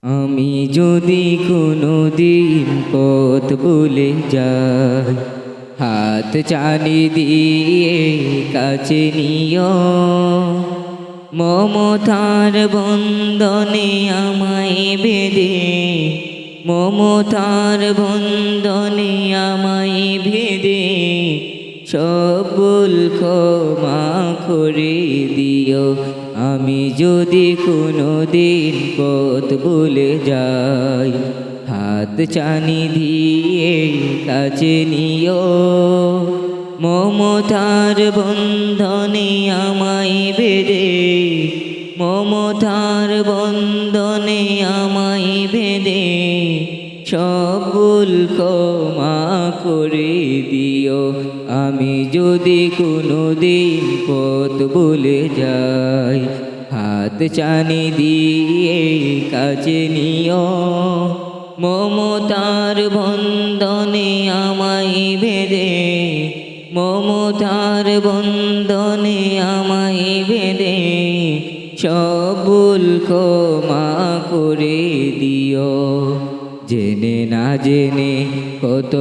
আমি যদি কোনো দিন পথ ভুলে যাই, হাত চানি দিয়ে কাছে নিও। মমতার বন্ধনে আমায় বেঁধে, মমতার বন্ধনে আমায় বেঁধে সব ভুল ক্ষমা করে দিও। আমি যদি কোনো দিন পথ ভুলে যাই, হাত চানি দিয়ে কাছে নিও। মমতার বন্ধনে আমায় বেঁধে, মমতার বন্ধনে আমায় বেঁধে সব ভুল ক্ষমা করে দিও। আমি যদি কোনো দিন পথ ভুলে যাই, হাত চানি দিয়ে কাছে নিও। মমতার বন্ধনে আমায় বেঁধে, মমতার বন্ধনে আমায় বেঁধে সব ভুল ক্ষমা করে দিও। জেনে না জেনে কত